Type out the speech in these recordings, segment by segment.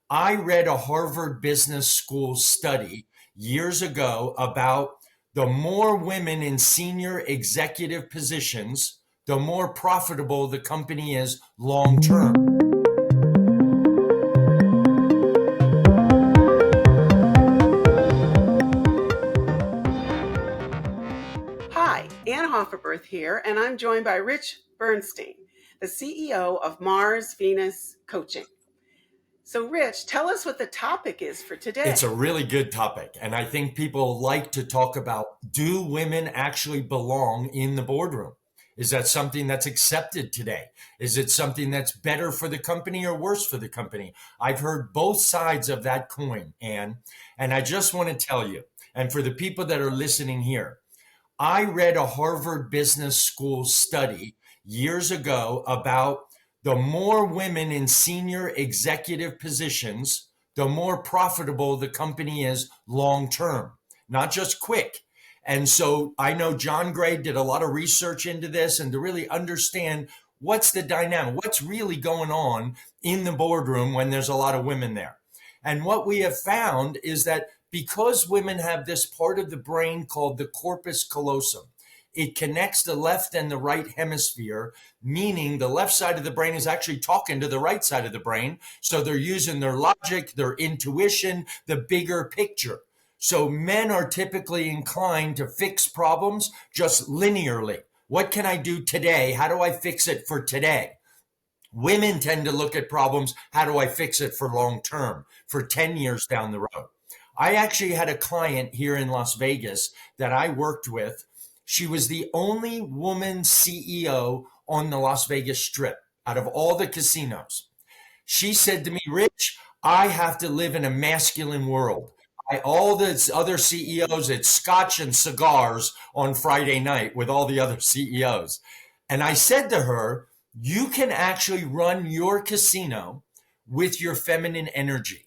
I read a Harvard Business School study years ago about the more women in senior executive positions, the more profitable the company is long term. Hi, Ann Hofferberth here, and I'm joined by Rich Bernstein, the CEO of Mars Venus Coaching. So, Rich, tell us what the topic is for today. It's a really good topic. And I think people like to talk about, do women actually belong in the boardroom? Is that something that's accepted today? Is it something that's better for the company or worse for the company? I've heard both sides of that coin, Anne. And I just want to tell you, and for the people that are listening here, I read a Harvard Business School study years ago about the more women in senior executive positions, the more profitable the company is long term, not just quick. And so I know John Gray did a lot of research into this and to really understand what's the dynamic, what's really going on in the boardroom when there's a lot of women there. And what we have found is that because women have this part of the brain called the corpus callosum, it connects the left and the right hemisphere, meaning the left side of the brain is actually talking to the right side of the brain. So they're using their logic, their intuition, the bigger picture. So men are typically inclined to fix problems just linearly. What can I do today? How do I fix it for today? Women tend to look at problems. How do I fix it for long term, for 10 years down the road? I actually had a client here in Las Vegas that I worked with. She was the only woman CEO on the Las Vegas Strip out of all the casinos. She said to me, Rich, I have to live in a masculine world. All the other CEOs, it's scotch and cigars on Friday night with all the other CEOs. And I said to her, you can actually run your casino with your feminine energy.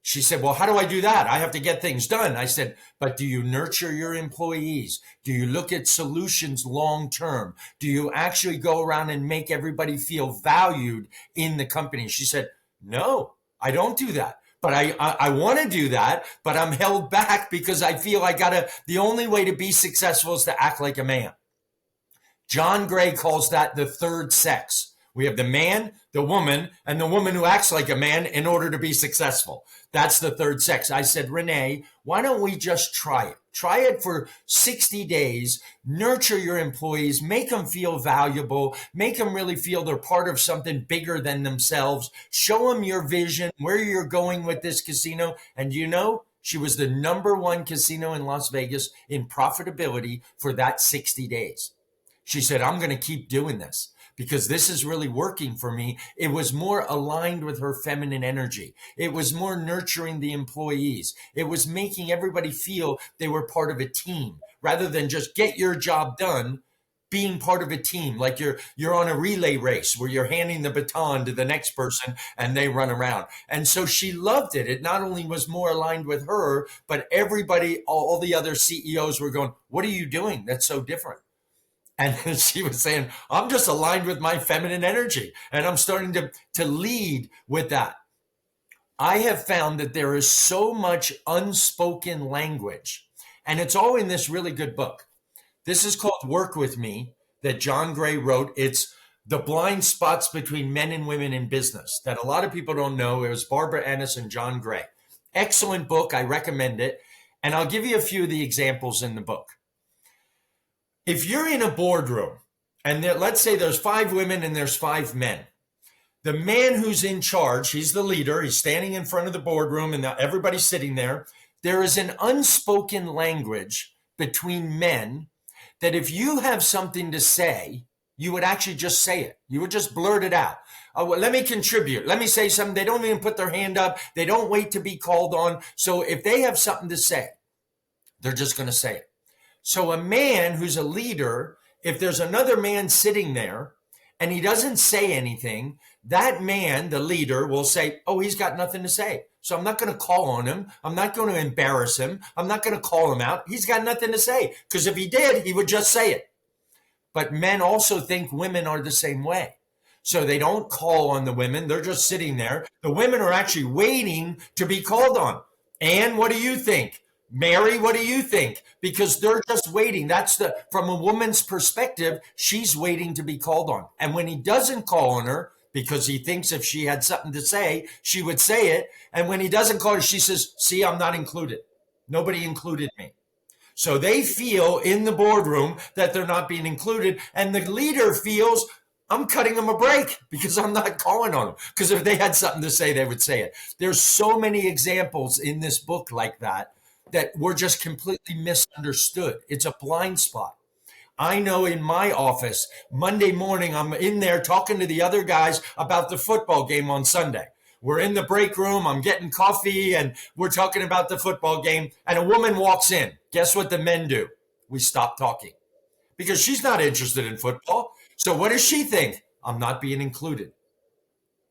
She said, well, how do I do that? I have to get things done. I said, but do you nurture your employees? Do you look at solutions long term? Do you actually go around and make everybody feel valued in the company? She said, no, I don't do that. But I want to do that, but I'm held back because I feel the only way to be successful is to act like a man. John Gray calls that the third sex. We have the man, the woman, and the woman who acts like a man in order to be successful. That's the third sex. I said, Renee, why don't we just try it? Try it for 60 days, nurture your employees, make them feel valuable, make them really feel they're part of something bigger than themselves, show them your vision, where you're going with this casino. And you know, she was the number one casino in Las Vegas in profitability for that 60 days. She said, I'm going to keep doing this because this is really working for me. It was more aligned with her feminine energy. It was more nurturing the employees. It was making everybody feel they were part of a team rather than just get your job done, being part of a team. Like you're on a relay race where you're handing the baton to the next person and they run around. And so she loved it. It not only was more aligned with her, but everybody, all the other CEOs were going, what are you doing that's so different? And she was saying, I'm just aligned with my feminine energy and I'm starting to lead with that. I have found that there is so much unspoken language, and it's all in this really good book. This is called Work With Me that John Gray wrote. It's the blind spots between men and women in business that a lot of people don't know. It was Barbara Ennis and John Gray. Excellent book. I recommend it. And I'll give you a few of the examples in the book. If you're in a boardroom and let's say there's 5 women and there's 5 men, the man who's in charge, he's the leader, he's standing in front of the boardroom and everybody's sitting there. There is an unspoken language between men that if you have something to say, you would actually just say it. You would just blurt it out. Well, let me contribute. Let me say something. They don't even put their hand up. They don't wait to be called on. So if they have something to say, they're just going to say it. So a man who's a leader, if there's another man sitting there and he doesn't say anything, that man, the leader, will say, oh, he's got nothing to say. So I'm not going to call on him. I'm not going to embarrass him. I'm not going to call him out. He's got nothing to say. Because if he did, he would just say it. But men also think women are the same way. So they don't call on the women. They're just sitting there. The women are actually waiting to be called on. Anne, what do you think? Mary, what do you think? Because they're just waiting. That's from a woman's perspective, she's waiting to be called on. And when he doesn't call on her, because he thinks if she had something to say, she would say it. And when he doesn't call her, she says, see, I'm not included. Nobody included me. So they feel in the boardroom that they're not being included. And the leader feels, I'm cutting them a break because I'm not calling on them. Because if they had something to say, they would say it. There's so many examples in this book like that were just completely misunderstood. It's a blind spot. I know in my office, Monday morning, I'm in there talking to the other guys about the football game on Sunday. We're in the break room. I'm getting coffee and we're talking about the football game. And a woman walks in. Guess what the men do? We stop talking because she's not interested in football. So what does she think? I'm not being included.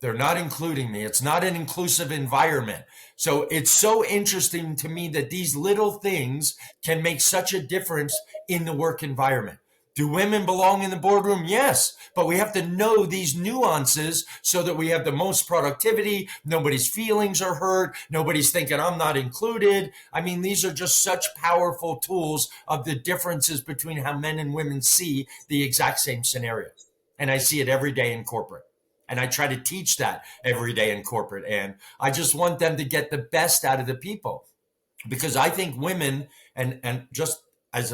They're not including me. It's not an inclusive environment. So it's so interesting to me that these little things can make such a difference in the work environment. Do women belong in the boardroom? Yes, but we have to know these nuances so that we have the most productivity. Nobody's feelings are hurt. Nobody's thinking I'm not included. I mean, these are just such powerful tools of the differences between how men and women see the exact same scenario. And I see it every day in corporate. And I try to teach that every day in corporate. And I just want them to get the best out of the people because I think women and just as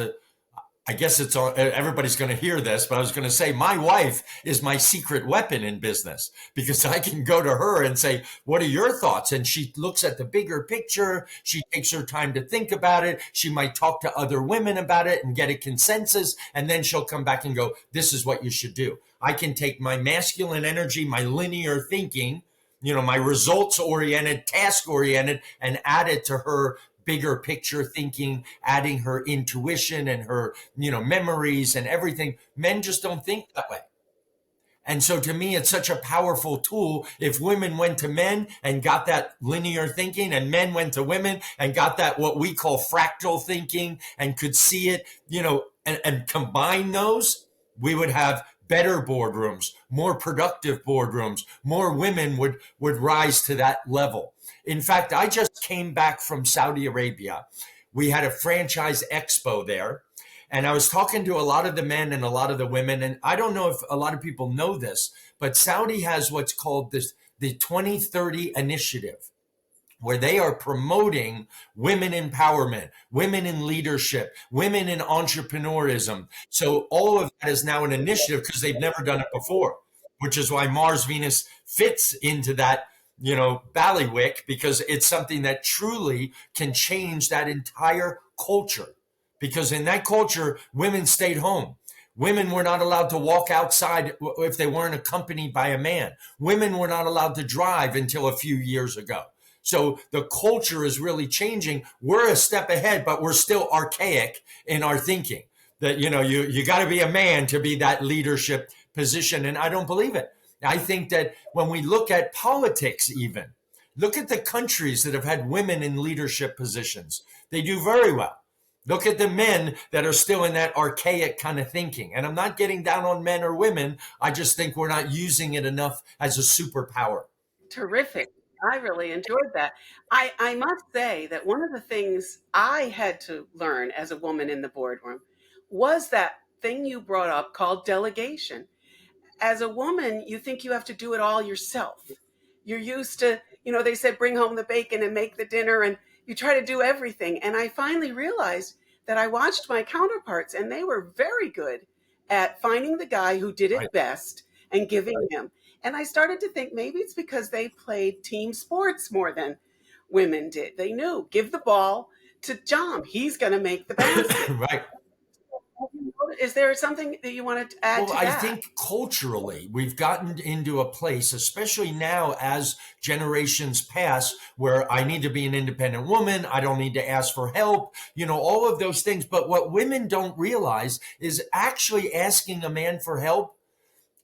I guess it's all, everybody's going to hear this, but I was going to say my wife is my secret weapon in business because I can go to her and say, what are your thoughts? And she looks at the bigger picture. She takes her time to think about it. She might talk to other women about it and get a consensus. And then she'll come back and go, this is what you should do. I can take my masculine energy, my linear thinking, my results oriented, task oriented, and add it to her bigger picture thinking, adding her intuition and her, memories and everything. Men just don't think that way. And so to me, it's such a powerful tool. If women went to men and got that linear thinking and men went to women and got that, what we call fractal thinking and could see it, and combine those, we would have better boardrooms, more productive boardrooms, more women would rise to that level. In fact, I just came back from Saudi Arabia. We had a franchise expo there, and I was talking to a lot of the men and a lot of the women, and I don't know if a lot of people know this, but Saudi has what's called the 2030 initiative, where they are promoting women empowerment, women in leadership, women in entrepreneurism. So all of that is now an initiative because they've never done it before, which is why Mars Venus fits into that, ballywick, because it's something that truly can change that entire culture. Because in that culture, women stayed home. Women were not allowed to walk outside if they weren't accompanied by a man. Women were not allowed to drive until a few years ago. So the culture is really changing. We're a step ahead, but we're still archaic in our thinking that, you got to be a man to be that leadership position. And I don't believe it. I think that when we look at politics, even look at the countries that have had women in leadership positions. They do very well. Look at the men that are still in that archaic kind of thinking. And I'm not getting down on men or women. I just think we're not using it enough as a superpower. Terrific. I really enjoyed that. I must say that one of the things I had to learn as a woman in the boardroom was that thing you brought up called delegation. As a woman, you think you have to do it all yourself. You're used to, they said bring home the bacon and make the dinner, and you try to do everything. And I finally realized that I watched my counterparts, and they were very good at finding the guy who did it best and giving him. And I started to think maybe it's because they played team sports more than women did. They knew, give the ball to John. He's going to make the basket. Right. Is there something that you want to add to that? I think culturally, we've gotten into a place, especially now as generations pass, where I need to be an independent woman. I don't need to ask for help, all of those things. But what women don't realize is actually asking a man for help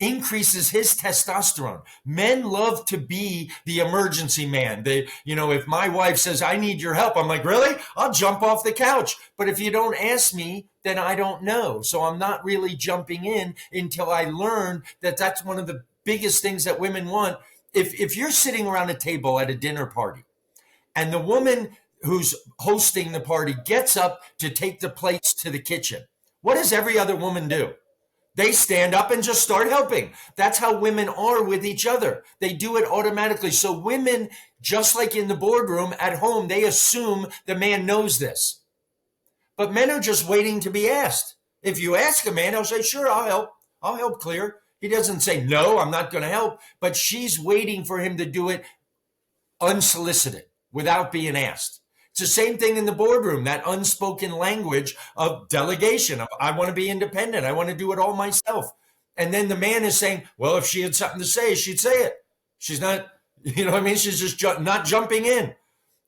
increases his testosterone. Men love to be the emergency man. If my wife says, I need your help, I'm like, really? I'll jump off the couch. But if you don't ask me, then I don't know. So I'm not really jumping in until I learn that that's one of the biggest things that women want. If you're sitting around a table at a dinner party and the woman who's hosting the party gets up to take the plates to the kitchen, what does every other woman do? They stand up and just start helping. That's how women are with each other. They do it automatically. So women, just like in the boardroom at home, they assume the man knows this. But men are just waiting to be asked. If you ask a man, he'll say, sure, I'll help. I'll help clear. He doesn't say, no, I'm not going to help. But she's waiting for him to do it unsolicited, without being asked. It's the same thing in the boardroom, that unspoken language of delegation, of I want to be independent. I want to do it all myself. And then the man is saying, well, if she had something to say, she'd say it. She's not, you know what I mean? She's just not jumping in.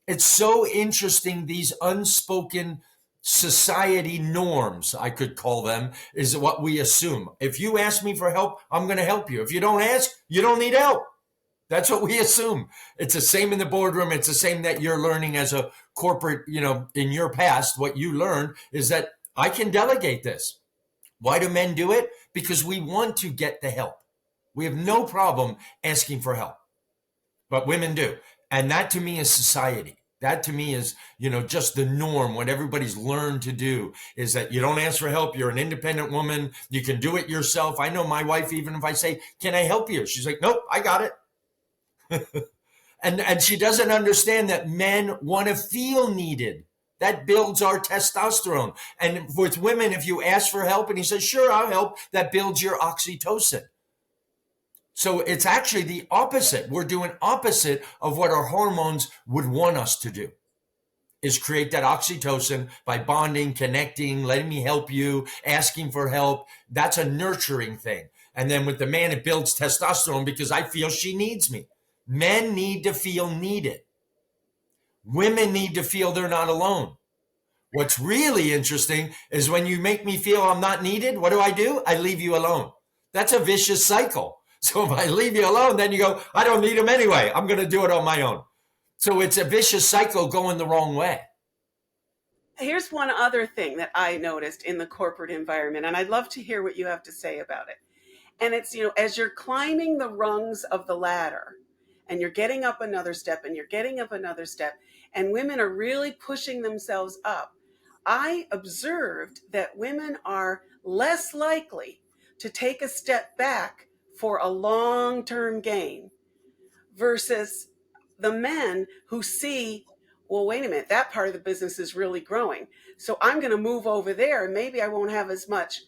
It's so interesting, these unspoken society norms, I could call them, is what we assume. If you ask me for help, I'm going to help you. If you don't ask, you don't need help. That's what we assume. It's the same in the boardroom. It's the same that you're learning as a corporate, in your past. What you learned is that I can delegate this. Why do men do it? Because we want to get the help. We have no problem asking for help, but women do. And that to me is society. That to me is, just the norm. What everybody's learned to do is that you don't ask for help. You're an independent woman. You can do it yourself. I know my wife, even if I say, can I help you? She's like, nope, I got it. And she doesn't understand that men want to feel needed. That builds our testosterone. And with women, if you ask for help and he says, sure, I'll help, that builds your oxytocin. So it's actually the opposite. We're doing opposite of what our hormones would want us to do, is create that oxytocin by bonding, connecting, letting me help you, asking for help. That's a nurturing thing. And then with the man, it builds testosterone because I feel she needs me. Men need to feel needed. Women need to feel they're not alone. What's really interesting is when you make me feel I'm not needed, what do? I leave you alone. That's a vicious cycle. So if I leave you alone, then you go, I don't need him anyway. I'm going to do it on my own. So it's a vicious cycle going the wrong way. Here's one other thing that I noticed in the corporate environment, and I'd love to hear what you have to say about it. And it's, as you're climbing the rungs of the ladder, and you're getting up another step and you're getting up another step, and women are really pushing themselves up, I observed that women are less likely to take a step back for a long-term gain versus the men who see, well, wait a minute, that part of the business is really growing. So I'm going to move over there and maybe I won't have as much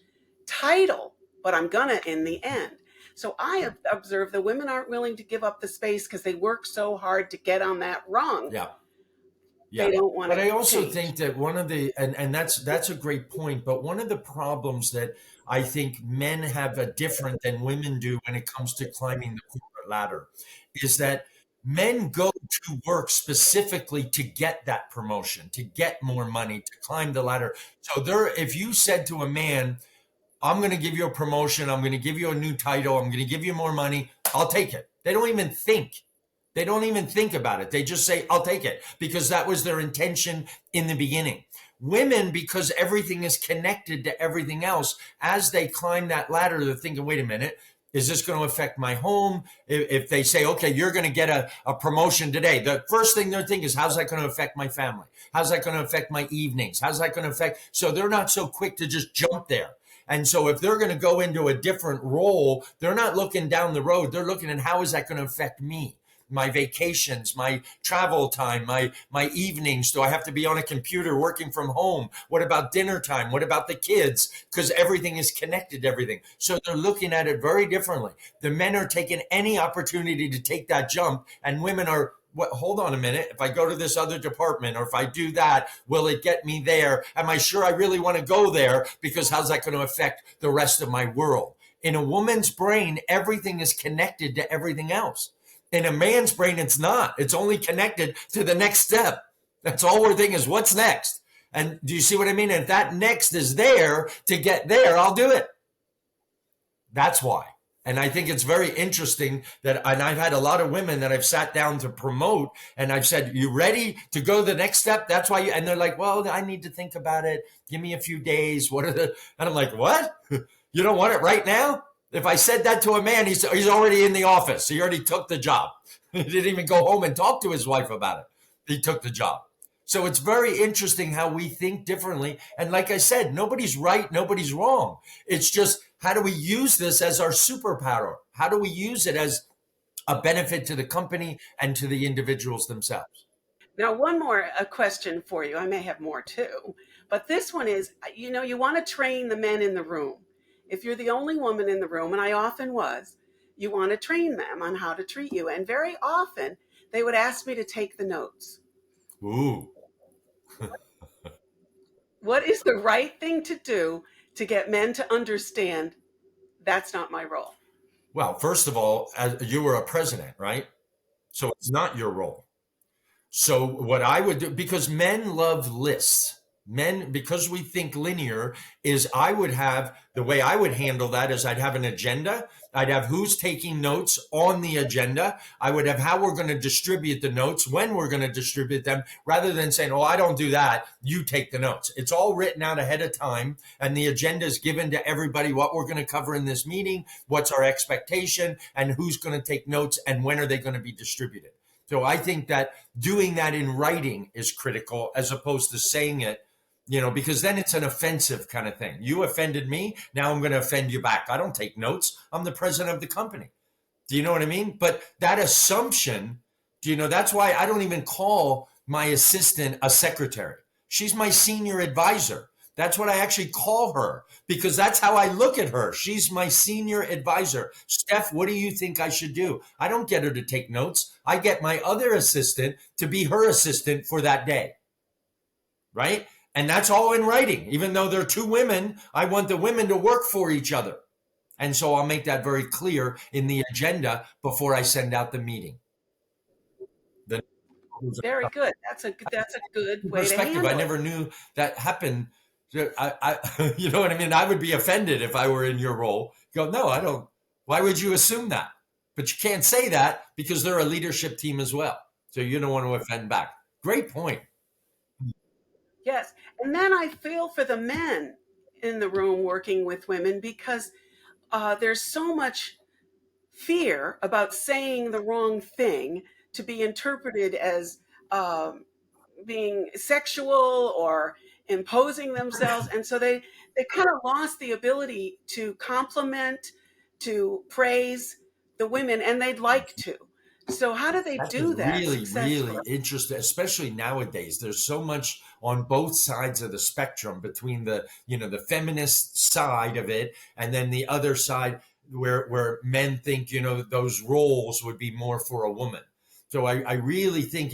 title, but I'm going to in the end. So I have observed that women aren't willing to give up the space because they work so hard to get on that rung. Yeah. They don't want to. But I also think that one of the, and that's a great point, but one of the problems that I think men have a different than women do when it comes to climbing the corporate ladder is that men go to work specifically to get that promotion, to get more money, to climb the ladder. So if you said to a man, I'm going to give you a promotion, I'm going to give you a new title, I'm going to give you more money, I'll take it. They don't even think. They don't even think about it. They just say, I'll take it, because that was their intention in the beginning. Women, because everything is connected to everything else, as they climb that ladder, they're thinking, wait a minute, is this going to affect my home? If they say, okay, you're going to get a promotion today, the first thing they're thinking is, how's that going to affect my family? How's that going to affect my evenings? How's that going to affect? So they're not so quick to just jump there. And so if they're going to go into a different role, they're not looking down the road. They're looking at how is that going to affect me? My vacations, my travel time, my evenings. Do I have to be on a computer working from home? What about dinner time? What about the kids? Because everything is connected to everything. So they're looking at it very differently. The men are taking any opportunity to take that jump, and women are, hold on a minute. If I go to this other department, or if I do that, will it get me there? Am I sure I really want to go there? Because how's that going to affect the rest of my world? In a woman's brain, everything is connected to everything else. In a man's brain, it's not. It's only connected to the next step. That's all we're thinking is, what's next? And do you see what I mean? And if that next is there to get there, I'll do it. That's why. And I think it's very interesting that, and I've had a lot of women that I've sat down to promote, and I've said, you ready to go to the next step? That's why and they're like, well, I need to think about it. Give me a few days. And I'm like, what? You don't want it right now? If I said that to a man, he's already in the office. He already took the job. He didn't even go home and talk to his wife about it. He took the job. So it's very interesting how we think differently. And like I said, nobody's right, nobody's wrong. It's just, how do we use this as our superpower? How do we use it as a benefit to the company and to the individuals themselves? Now, one more a question for you. I may have more too, but this one is, you want to train the men in the room. If you're the only woman in the room, and I often was, you want to train them on how to treat you. And very often they would ask me to take the notes. Ooh. What is the right thing to do to get men to understand that's not my role? Well, first of all, you were a president, right? So it's not your role. So what I would do, because men love lists, men, because we think linear, is I would have, the way I would handle that is I'd have an agenda. I'd have who's taking notes on the agenda. I would have how we're going to distribute the notes, when we're going to distribute them, rather than saying, oh, I don't do that. You take the notes. It's all written out ahead of time. And the agenda is given to everybody what we're going to cover in this meeting, what's our expectation, and who's going to take notes, and when are they going to be distributed. So I think that doing that in writing is critical as opposed to saying it, because then it's an offensive kind of thing. You offended me. Now I'm going to offend you back. I don't take notes. I'm the president of the company. Do you know what I mean? But that assumption, that's why I don't even call my assistant a secretary. She's my senior advisor. That's what I actually call her, because that's how I look at her. She's my senior advisor. Steph, what do you think I should do? I don't get her to take notes. I get my other assistant to be her assistant for that day. Right? And that's all in writing. Even though they're two women, I want the women to work for each other. And so I'll make that very clear in the agenda before I send out the meeting. The Very good. That's a good way to perspective, I handle it. never knew that happened. You know what I mean? I would be offended if I were in your role. Go, no, I don't. Why would you assume that? But you can't say that because they're a leadership team as well. So you don't want to offend back. Great point. Yes. And then I feel for the men in the room working with women because there's so much fear about saying the wrong thing to be interpreted as um, being sexual or imposing themselves. And so they kind of lost the ability to compliment, to praise the women, and they'd like to. So, how do they That's do that really, really successfully? interesting, especially nowadays. There's so much on both sides of the spectrum between the feminist side of it and then the other side where men think, those roles would be more for a woman. So I really think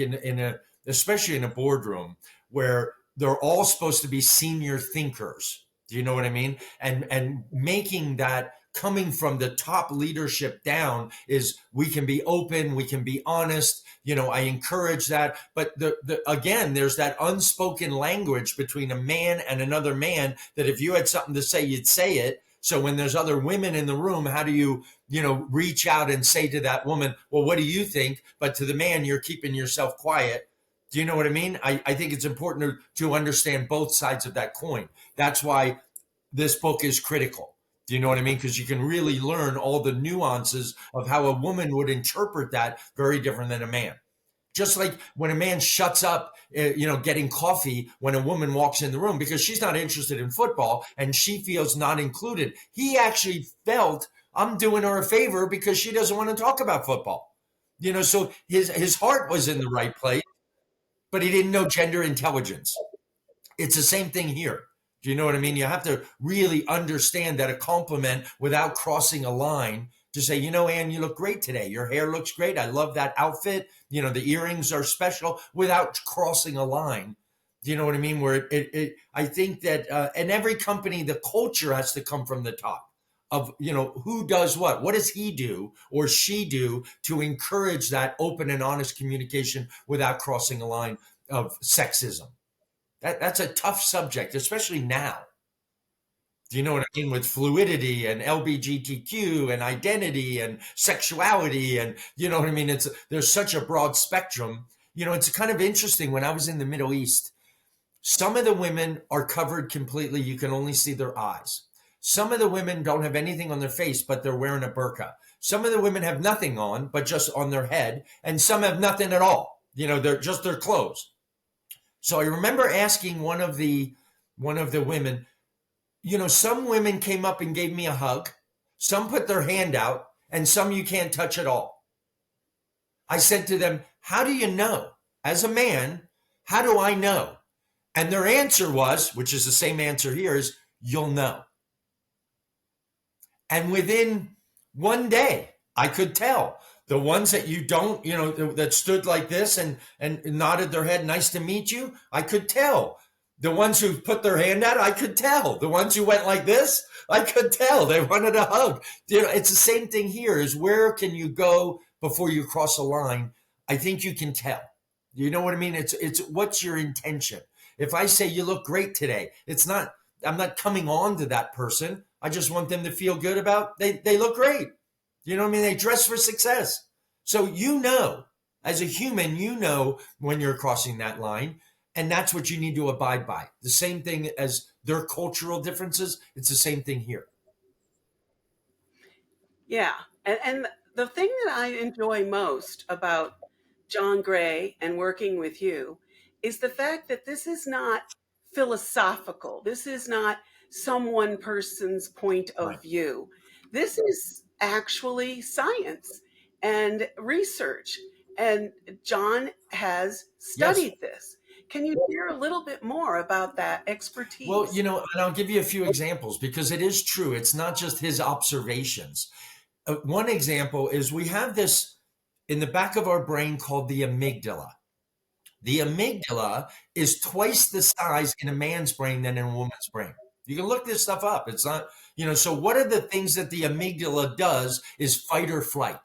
especially in a boardroom where they're all supposed to be senior thinkers. Do you know what I mean? And making that coming from the top leadership down is we can be open, we can be honest. I encourage that. But again, there's that unspoken language between a man and another man that if you had something to say, you'd say it. So when there's other women in the room, how do reach out and say to that woman, well, what do you think? But to the man, you're keeping yourself quiet. Do you know what I mean? I think it's important to understand both sides of that coin. That's why this book is critical. Do you know what I mean? Because you can really learn all the nuances of how a woman would interpret that very different than a man. Just like when a man shuts up, getting coffee when a woman walks in the room because she's not interested in football and she feels not included. He actually felt I'm doing her a favor because she doesn't want to talk about football. So his heart was in the right place, but he didn't know gender intelligence. It's the same thing here. Do you know what I mean? You have to really understand that a compliment without crossing a line to say, Ann, you look great today. Your hair looks great. I love that outfit. The earrings are special without crossing a line. Do you know what I mean? Where I think that in every company, the culture has to come from the top of, who does what? What does he do or she do to encourage that open and honest communication without crossing a line of sexism? That's a tough subject, especially now. Do you know what I mean? With fluidity and LGBTQ and identity and sexuality, and you know what I mean? There's such a broad spectrum. It's kind of interesting. When I was in the Middle East, some of the women are covered completely. You can only see their eyes. Some of the women don't have anything on their face, but they're wearing a burqa. Some of the women have nothing on, but just on their head. And some have nothing at all. They're just their clothes. So I remember asking one of the women, some women came up and gave me a hug. Some put their hand out, and some you can't touch at all. I said to them, how do you know? As a man, how do I know? And their answer was, which is the same answer here, is you'll know. And within one day, I could tell. The ones that you don't, that stood like this and nodded their head, nice to meet you, I could tell. The ones who put their hand out, I could tell. The ones who went like this, I could tell. They wanted a hug. It's the same thing here, is where can you go before you cross a line? I think you can tell. You know what I mean? It's what's your intention? If I say you look great today, I'm not coming on to that person. I just want them to feel good about, they look great. You know what I mean? They dress for success. So as a human, when you're crossing that line, and that's what you need to abide by. The same thing as their cultural differences, it's the same thing here. Yeah. And the thing that I enjoy most about John Gray and working with you is the fact that this is not philosophical. This is not some one person's point of Right. view. This is actually science and research. And John has studied this. Can you share a little bit more about that expertise? Well, and I'll give you a few examples because it is true. It's not just his observations. One example is we have this in the back of our brain called the amygdala. The amygdala is twice the size in a man's brain than in a woman's brain. You can look this stuff up. It's not, so what are the things that the amygdala does is fight or flight.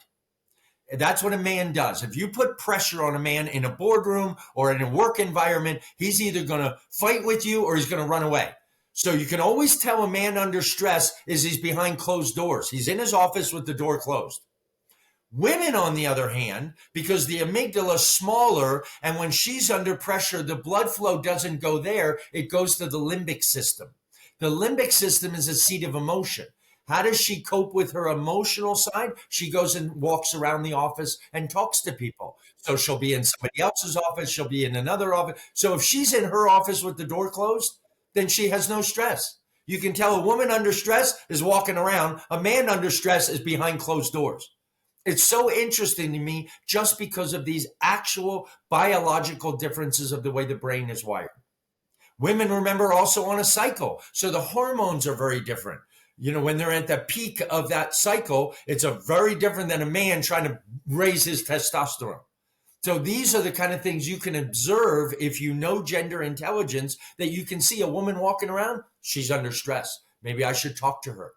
That's what a man does. If you put pressure on a man in a boardroom or in a work environment, he's either going to fight with you or he's going to run away. So you can always tell a man under stress is he's behind closed doors. He's in his office with the door closed. Women, on the other hand, because the amygdala is smaller, and when she's under pressure, the blood flow doesn't go there. It goes to the limbic system. The limbic system is a seat of emotion. How does she cope with her emotional side? She goes and walks around the office and talks to people. So she'll be in somebody else's office. She'll be in another office. So if she's in her office with the door closed, then she has no stress. You can tell a woman under stress is walking around. A man under stress is behind closed doors. It's so interesting to me just because of these actual biological differences of the way the brain is wired. Women, remember, also on a cycle. So the hormones are very different. When they're at the peak of that cycle, it's a very different than a man trying to raise his testosterone. So these are the kind of things you can observe if you know gender intelligence, that you can see a woman walking around, she's under stress. Maybe I should talk to her.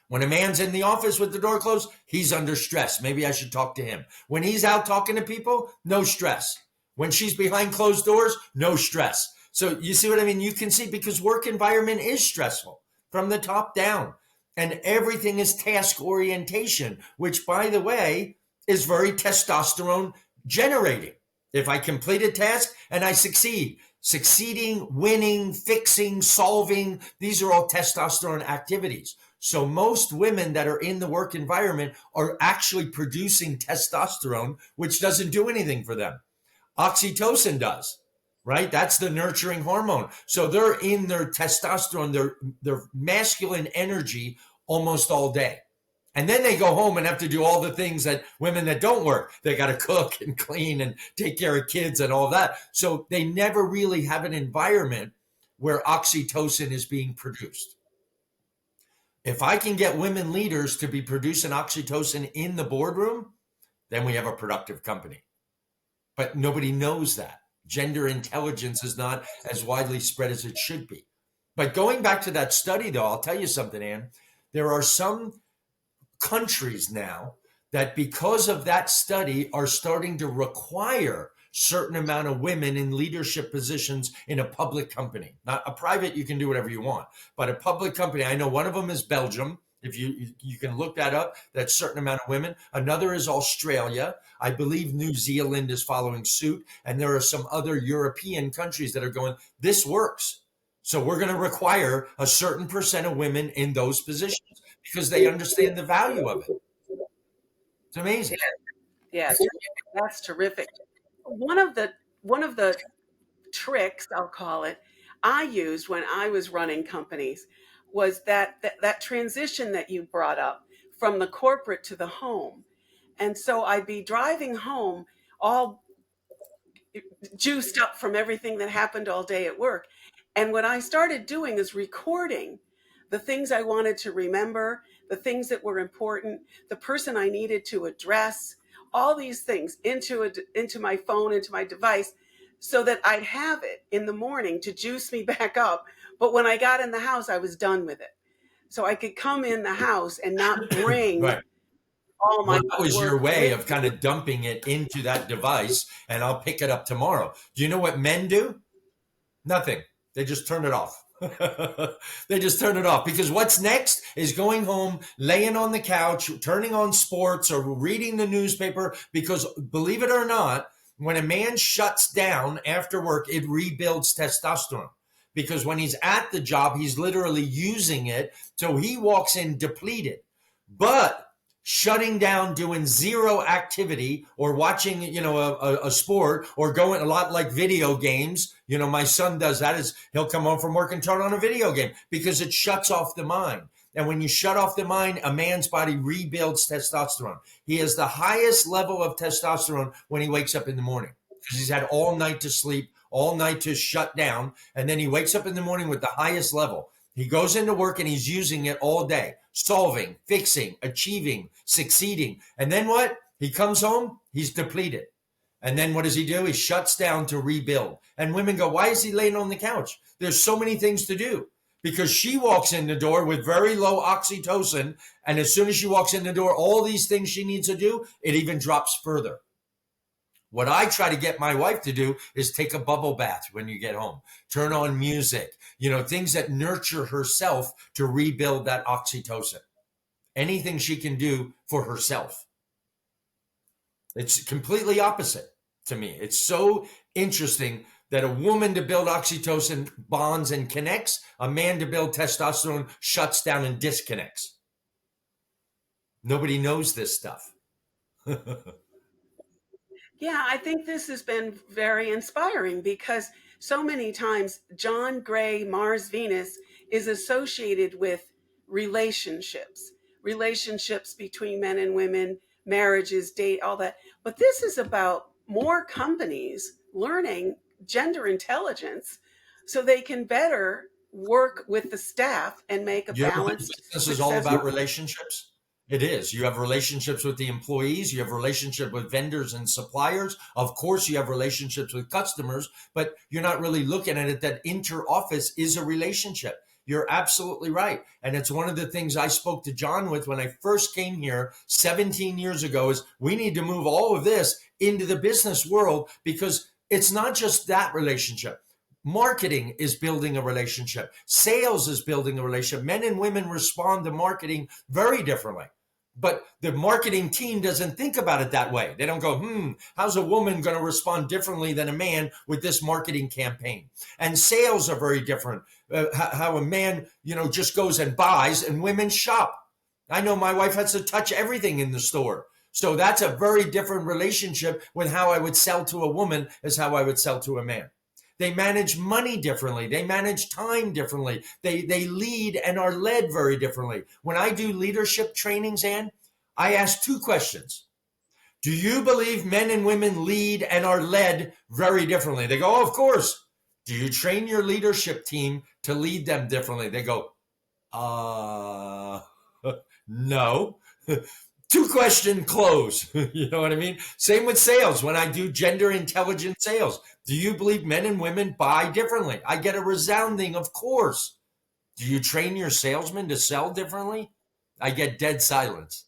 When a man's in the office with the door closed, he's under stress. Maybe I should talk to him. When he's out talking to people, no stress. When she's behind closed doors, no stress. So you see what I mean? You can see, because work environment is stressful from the top down, and everything is task orientation, which, by the way, is very testosterone generating. If I complete a task and I succeeding, winning, fixing, solving, these are all testosterone activities. So most women that are in the work environment are actually producing testosterone, which doesn't do anything for them. Oxytocin does, right? That's the nurturing hormone. So they're in their testosterone, their masculine energy almost all day. And then they go home and have to do all the things that women that don't work, they got to cook and clean and take care of kids and all that. So they never really have an environment where oxytocin is being produced. If I can get women leaders to be producing oxytocin in the boardroom, then we have a productive company. But nobody knows that. Gender intelligence is not as widely spread as it should be. But going back to that study, though, I'll tell you something, Ann. There are some countries now that, because of that study, are starting to require certain amount of women in leadership positions in a public company. Not a private, you can do whatever you want, but a public company. I know one of them is Belgium. If you can look that up, that's a certain amount of women. Another is Australia. I believe New Zealand is following suit. And there are some other European countries that are going, this works. So we're going to require a certain percent of women in those positions because they understand the value of it. It's amazing. Yeah, that's terrific. One of the one of the tricks, I'll call it, I used when I was running companies was that transition that you brought up from the corporate to the home. And so I'd be driving home all juiced up from everything that happened all day at work. And what I started doing is recording the things I wanted to remember, the things that were important, the person I needed to address, all these things into my phone, into my device, so that I'd have it in the morning to juice me back up. But when I got in the house, I was done with it. So I could come in the house and not bring Right. all Well, my that was your work way with of me. kind of dumping it into that device, and I'll pick it up tomorrow. Do you know what men do? Nothing. They just turn it off. They just turn it off because what's next is going home, laying on the couch, turning on sports or reading the newspaper. Because believe it or not, when a man shuts down after work, it rebuilds testosterone. Because when he's at the job, he's literally using it. So he walks in depleted. But shutting down, doing zero activity or watching, a sport or going a lot like video games. My son does that is he'll come home from work and turn on a video game because it shuts off the mind. And when you shut off the mind, a man's body rebuilds testosterone. He has the highest level of testosterone when he wakes up in the morning because he's had all night to sleep, all night to shut down. And then he wakes up in the morning with the highest level. He goes into work and he's using it all day, solving, fixing, achieving, succeeding. And then what? He comes home, he's depleted. And then what does he do? He shuts down to rebuild. And women go, why is he laying on the couch? There's so many things to do. Because she walks in the door with very low oxytocin. And as soon as she walks in the door, all these things she needs to do, it even drops further. What I try to get my wife to do is take a bubble bath when you get home, turn on music, things that nurture herself to rebuild that oxytocin. Anything she can do for herself. It's completely opposite to me. It's so interesting that a woman to build oxytocin bonds and connects, a man to build testosterone shuts down and disconnects. Nobody knows this stuff. Yeah, I think this has been very inspiring because so many times John Gray, Mars Venus is associated with relationships, relationships between men and women, marriages, date, all that. But this is about more companies learning gender intelligence so they can better work with the staff and make a You ever think balanced, business is all about successful. relationships? It is. You have relationships with the employees, you have relationship with vendors and suppliers. Of course, you have relationships with customers, but you're not really looking at it that inter-office is a relationship. You're absolutely right. And it's one of the things I spoke to John with when I first came here 17 years ago is we need to move all of this into the business world because it's not just that relationship. Marketing is building a relationship. Sales is building a relationship. Men and women respond to marketing very differently. But the marketing team doesn't think about it that way. They don't go, how's a woman going to respond differently than a man with this marketing campaign? And sales are very different. How a man, just goes and buys and women shop. I know my wife has to touch everything in the store. So that's a very different relationship with how I would sell to a woman as how I would sell to a man. They manage money differently. They manage time differently. They lead and are led very differently. When I do leadership trainings, Ann, I ask two questions. Do you believe men and women lead and are led very differently? They go, oh, of course. Do you train your leadership team to lead them differently? They go, no. Two question close. You know what I mean? Same with sales. When I do gender intelligent sales, do you believe men and women buy differently? I get a resounding, of course. Do you train your salesmen to sell differently? I get dead silence.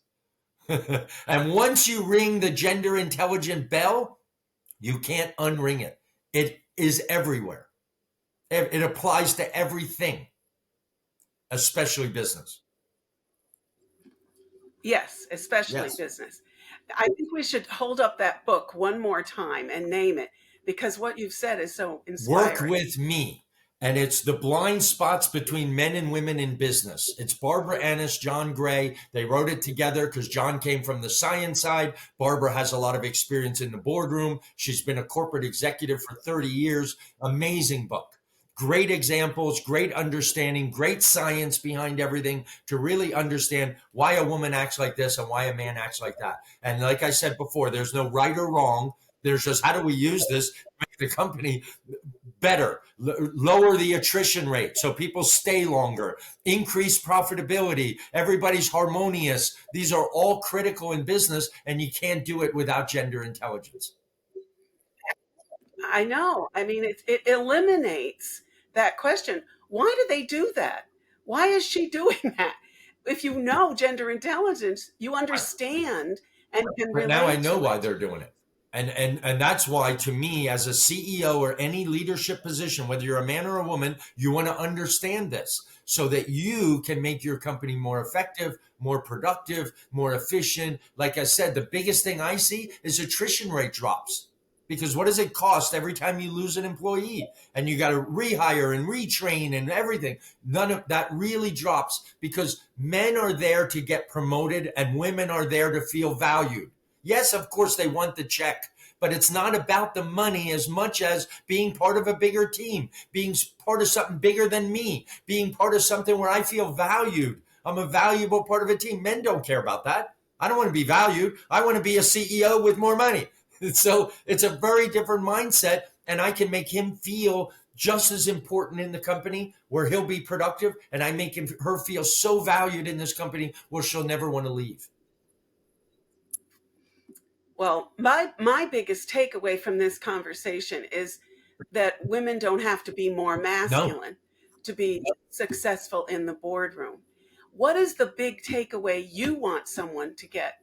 And once you ring the gender intelligent bell, you can't unring it. It is everywhere. It applies to everything, especially business. Yes, especially Yes. business. I think we should hold up that book one more time and name it because what you've said is so Work inspiring. with me. and it's the blind spots between men and women in business. It's Barbara Annis, John Gray. They wrote it together because John came from the science side. Barbara has a lot of experience in the boardroom. She's been a corporate executive for 30 years. Amazing book. Great examples, great understanding, great science behind everything to really understand why a woman acts like this and why a man acts like that. And like I said before, there's no right or wrong. There's just how do we use this to make the company better, lower the attrition rate so people stay longer, increase profitability, everybody's harmonious. These are all critical in business, and you can't do it without gender intelligence. I know. I mean, it eliminates that question. Why do they do that? Why is she doing that? If you know gender intelligence, you Right. understand and can But now I relate know to why it. they're doing it. And that's why, to me, as a CEO or any leadership position, whether you're a man or a woman, you want to understand this so that you can make your company more effective, more productive, more efficient. Like I said, the biggest thing I see is attrition rate drops. Because what does it cost every time you lose an employee and you got to rehire and retrain and everything? None of that really drops because men are there to get promoted and women are there to feel valued. Yes, of course, they want the check, but it's not about the money as much as being part of a bigger team, being part of something bigger than me, being part of something where I feel valued. I'm a valuable part of a team. Men don't care about that. I don't want to be valued. I want to be a CEO with more money. So it's a very different mindset, and I can make him feel just as important in the company where he'll be productive, and I make her feel so valued in this company where she'll never want to leave. Well, my biggest takeaway from this conversation is that women don't have to be more No, masculine to be successful in the boardroom. What is the big takeaway you want someone to get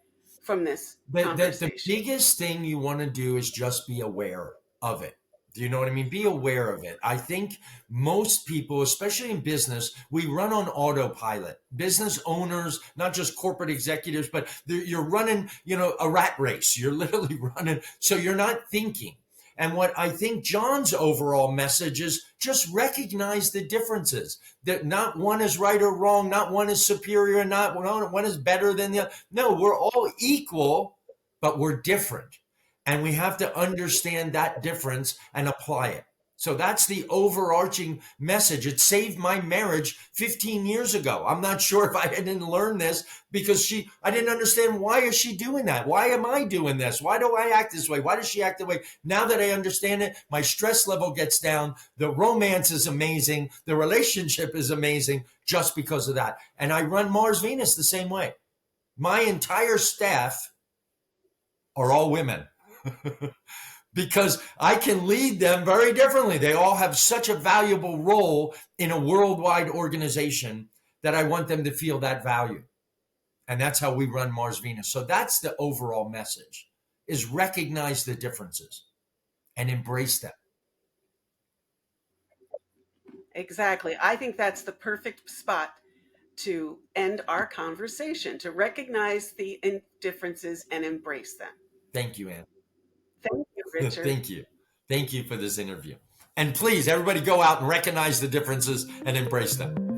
from this the conversation? biggest thing you want to do is just be aware of it. Do you know what I mean? Be aware of it. I think most people, especially in business, we run on autopilot. Business owners, not just corporate executives, but you're running, a rat race. You're literally running. So you're not thinking. And what I think John's overall message is just recognize the differences. That not one is right or wrong, not one is superior, not one is better than the other. No, we're all equal, but we're different. And we have to understand that difference and apply it. So that's the overarching message. It saved my marriage 15 years ago. I'm not sure if I didn't learn this because I didn't understand why is she doing that? Why am I doing this? Why do I act this way? Why does she act that way? Now that I understand it, my stress level gets down. The romance is amazing. The relationship is amazing just because of that. And I run Mars Venus the same way. My entire staff are all women. Because I can lead them very differently. They all have such a valuable role in a worldwide organization that I want them to feel that value. And that's how we run Mars Venus. So that's the overall message is recognize the differences and embrace them. Exactly. I think that's the perfect spot to end our conversation, to recognize the differences and embrace them. Thank you, Ann. Thank you, Richard. Thank you. Thank you for this interview. And please, everybody go out and recognize the differences and embrace them.